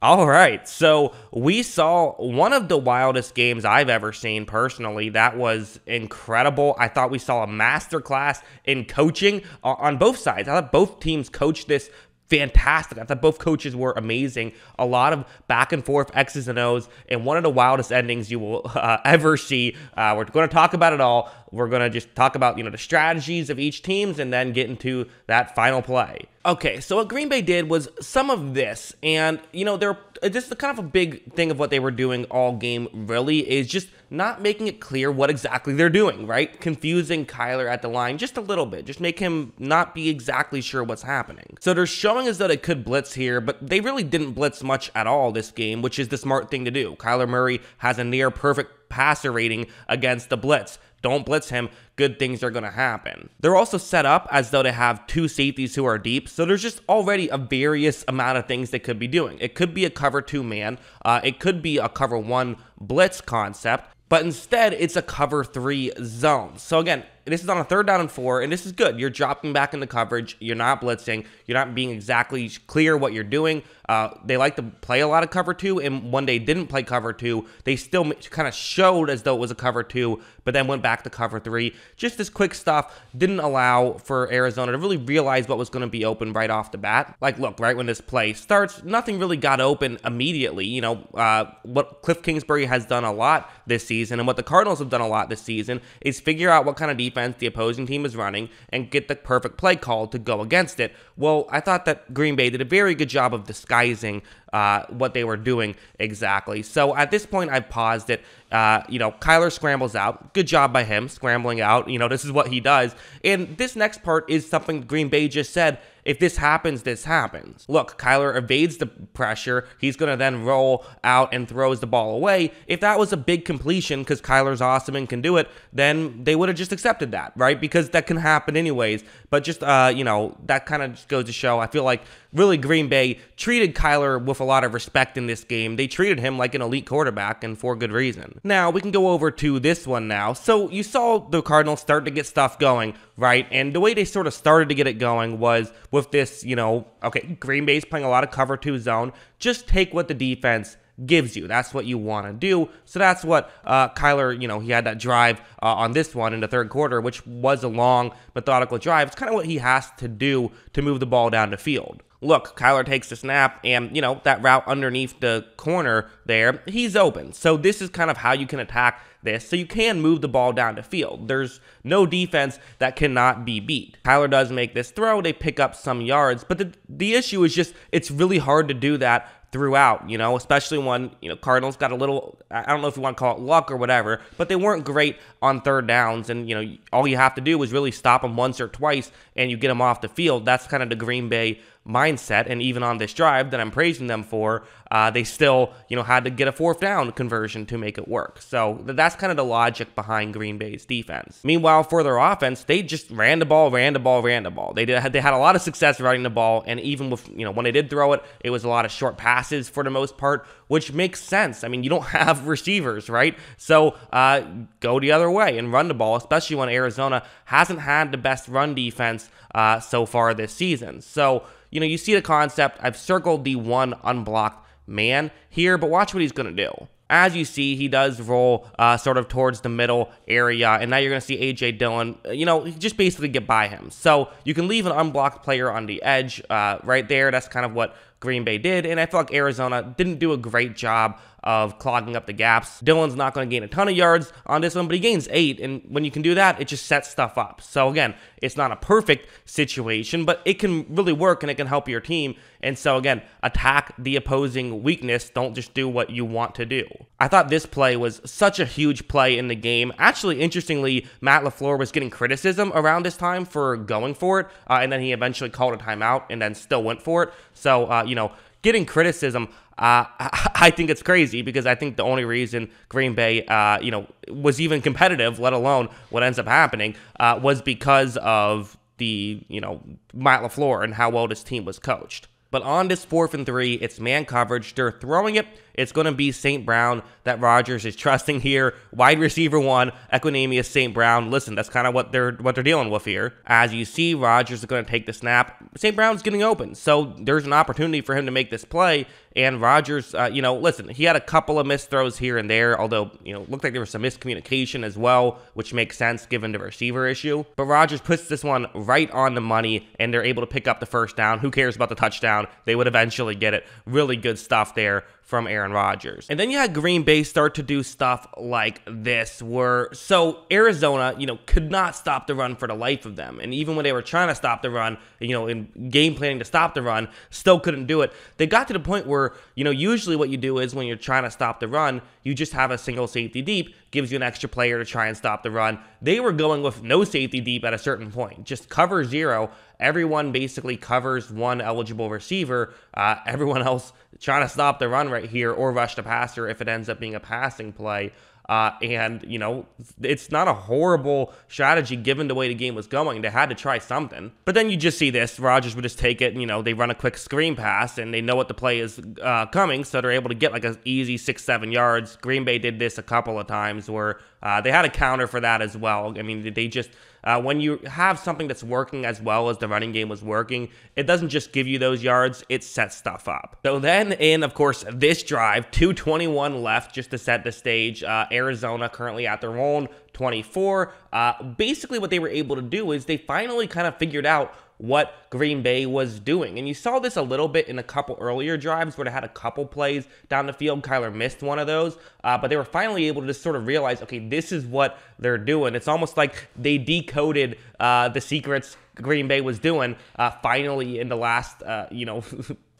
All right, so we saw one of the wildest games I've ever seen personally. That was incredible. I thought we saw a masterclass in coaching on both sides. I thought both teams coached this fantastic. I thought both coaches were amazing. A lot of back and forth X's and O's, and one of the wildest endings you will ever see. We're going to talk about it all. We're going to just talk about, the strategies of each teams and then get into that final play. Okay, so what Green Bay did was some of this, and, this is kind of a big thing of what they were doing all game, really, is just not making it clear what exactly they're doing, right? Confusing Kyler at the line just a little bit. Just make him not be exactly sure what's happening. So they're showing as though they could blitz here, but they really didn't blitz much at all this game, which is the smart thing to do. Kyler Murray has a near perfect passer rating against the blitz. Don't blitz him, good things are going to happen. They're also set up as though they have two safeties who are deep, so there's just already a various amount of things they could be doing. It could be a cover 2 man, it could be a cover 1 blitz concept, but instead it's a cover 3 zone. So again, this is on a 3rd down and 4, and this is good. You're dropping back into coverage. You're not blitzing. You're not being exactly clear what you're doing. They like to play a lot of cover 2, and when they didn't play cover 2, they still kind of showed as though it was a cover 2, but then went back to cover 3. Just this quick stuff didn't allow for Arizona to really realize what was going to be open right off the bat. Like, look, right when this play starts, nothing really got open immediately. What Cliff Kingsbury has done a lot this season, and what the Cardinals have done a lot this season, is figure out what kind of defense the opposing team is running and get the perfect play call to go against it. Well, I thought that Green Bay did a very good job of disguising what they were doing exactly. So at this point, I've paused it. Kyler scrambles out. Good job by him scrambling out. This is what he does. And this next part is something Green Bay just said. If this happens, this happens. Look, Kyler evades the pressure. He's going to then roll out and throws the ball away. If that was a big completion because Kyler's awesome and can do it, then they would have just accepted that, right? Because that can happen anyways. But just, that kind of just goes to show, I feel like really Green Bay treated Kyler with a lot of respect in this game. They treated him like an elite quarterback, and for good reason. Now, we can go over to this one now. So you saw the Cardinals start to get stuff going, right? And the way they sort of started to get it going was with this, okay, Green Bay's playing a lot of cover 2 zone. Just take what the defense gives you. That's what you want to do. So that's what Kyler, he had that drive on this one in the 3rd quarter, which was a long, methodical drive. It's kind of what he has to do to move the ball down the field. Look, Kyler takes the snap, and, that route underneath the corner there, he's open. So this is kind of how you can attack this. So you can move the ball down the field. There's no defense that cannot be beat. Kyler does make this throw. They pick up some yards, but the issue is just it's really hard to do that throughout, especially when, Cardinals got a little, I don't know if you want to call it luck or whatever, but they weren't great on 3rd downs, and, all you have to do is really stop them once or twice, and you get them off the field. That's kind of the Green Bay mindset, and even on this drive that I'm praising them for, they still, had to get a 4th down conversion to make it work. So that's kind of the logic behind Green Bay's defense. Meanwhile, for their offense, they just ran the ball. They had a lot of success running the ball, and even with, when they did throw it, it was a lot of short passes for the most part, which makes sense. I mean, you don't have receivers, right? So go the other way and run the ball, especially when Arizona hasn't had the best run defense so far this season. So, you see the concept. I've circled the 1 unblocked man here, but watch what he's going to do. As you see, he does roll sort of towards the middle area, and now you're going to see A.J. Dillon, just basically get by him. So you can leave an unblocked player on the edge right there. That's kind of what Green Bay did, and I feel like Arizona didn't do a great job of clogging up the gaps. Dillon's not going to gain a ton of yards on this one, but he gains 8, and when you can do that, it just sets stuff up. So again, it's not a perfect situation, but it can really work, and it can help your team. And so again, attack the opposing weakness. Don't just do what you want to do. I thought this play was such a huge play in the game. Actually, interestingly, Matt LaFleur was getting criticism around this time for going for it, and then he eventually called a timeout and then still went for it. So, getting criticism, I think it's crazy, because I think the only reason Green Bay, was even competitive, let alone what ends up happening, was because of the, Matt LaFleur and how well this team was coached. But on this 4th and 3, it's man coverage. They're throwing it. it's going to be St. Brown that Rodgers is trusting here. Wide receiver 1, Equanimeous St. Brown. Listen, that's kind of what they're dealing with here. As you see, Rodgers is going to take the snap. St. Brown's getting open, so there's an opportunity for him to make this play. And Rodgers, listen, he had a couple of missed throws here and there, although, looked like there was some miscommunication as well, which makes sense given the receiver issue. But Rodgers puts this one right on the money, and they're able to pick up the first down. Who cares about the touchdown? They would eventually get it. Really good stuff there from Aaron Rodgers. And then you had Green Bay start to do stuff like this, so Arizona, could not stop the run for the life of them. And even when they were trying to stop the run, in game planning to stop the run, still couldn't do it. They got to the point where, usually what you do is when you're trying to stop the run, you just have a single safety deep, gives you an extra player to try and stop the run. They were going with no safety deep at a certain point, just cover 0. Everyone basically covers 1 eligible receiver. Everyone else trying to stop the run right here or rush the passer if it ends up being a passing play. It's not a horrible strategy given the way the game was going. They had to try something. But then you just see this. Rodgers would just take it, they run a quick screen pass, and they know what the play is coming, so they're able to get like an easy 6-7 yards. Green Bay did this a couple of times where they had a counter for that as well. I mean, they just... when you have something that's working as well as the running game was working, it doesn't just give you those yards, it sets stuff up. So then in, of course, this drive, 2:21 left just to set the stage. Arizona currently at their own 24. Basically what they were able to do is they finally kind of figured out what Green Bay was doing. And you saw this a little bit in a couple earlier drives where they had a couple plays down the field. Kyler missed one of those, but they were finally able to just sort of realize, okay, this is what they're doing. It's almost like they decoded the secrets Green Bay was doing finally in the last,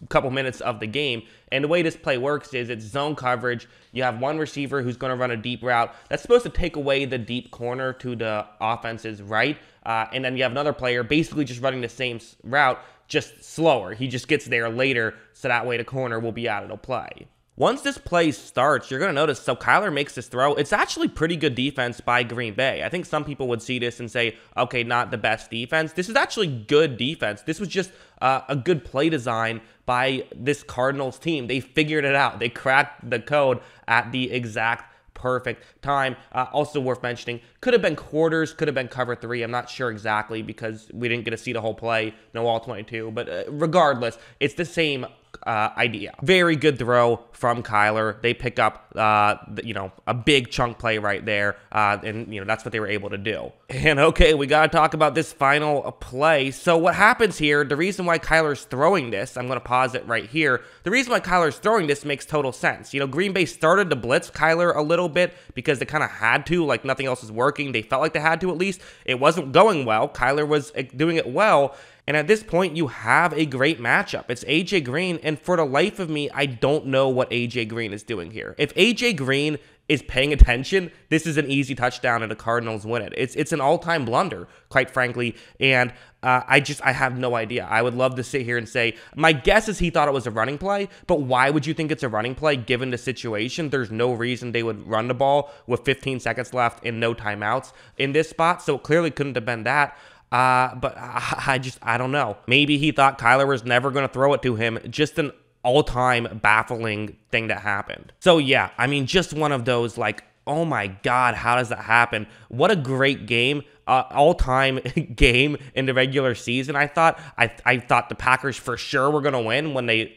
couple minutes of the game. And the way this play works is it's zone coverage. You have one receiver who's going to run a deep route. That's supposed to take away the deep corner to the offense's right. And then you have another player basically just running the same route, just slower. He just gets there later, so that way the corner will be out of the play. Once this play starts, you're going to notice, so Kyler makes this throw. It's actually pretty good defense by Green Bay. I think some people would see this and say, okay, not the best defense. This is actually good defense. This was just a good play design by this Cardinals team. They figured it out. They cracked the code at the exact perfect time. Also worth mentioning, could have been quarters, could have been cover 3. I'm not sure exactly because we didn't get to see the whole play, no all 22. But regardless, it's the same idea. Very good throw from Kyler. They pick up, a big chunk play right there, and that's what they were able to do. And okay, we got to talk about this final play. So what happens here? The reason why Kyler's throwing this, I'm going to pause it right here. The reason why Kyler's throwing this makes total sense. Green Bay started to blitz Kyler a little bit because they kind of had to, like nothing else was working. They felt like they had to at least. It wasn't going well. Kyler was doing it well. And at this point, you have a great matchup. It's A.J. Green, and for the life of me, I don't know what A.J. Green is doing here. If A.J. Green is paying attention, this is an easy touchdown and the Cardinals win it. It's an all-time blunder, quite frankly, and I have no idea. I would love to sit here and say, my guess is he thought it was a running play, but why would you think it's a running play given the situation? There's no reason they would run the ball with 15 seconds left and no timeouts in this spot, so it clearly couldn't have been that. But I don't know. Maybe he thought Kyler was never going to throw it to him. Just an all-time baffling thing that happened. So yeah, I mean, just one of those like, oh my God, how does that happen? What a great game. All-time game in the regular season. I thought the Packers for sure were going to win when they,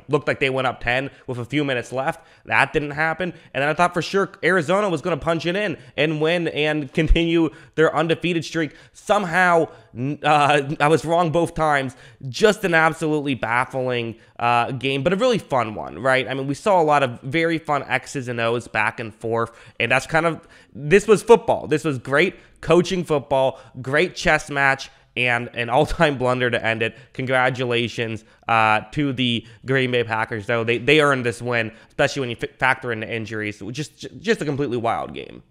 looked like they went up 10 with a few minutes left. That didn't happen. And then I thought for sure Arizona was going to punch it in and win and continue their undefeated streak. Somehow, I was wrong both times. Just an absolutely baffling game, but a really fun one, right? I mean, we saw a lot of very fun X's and O's back and forth, and that's this was football. This was great coaching football, great chess match, and an all-time blunder to end it. Congratulations to the Green Bay Packers, though. They earned this win, especially when you factor in the injuries. Just a completely wild game.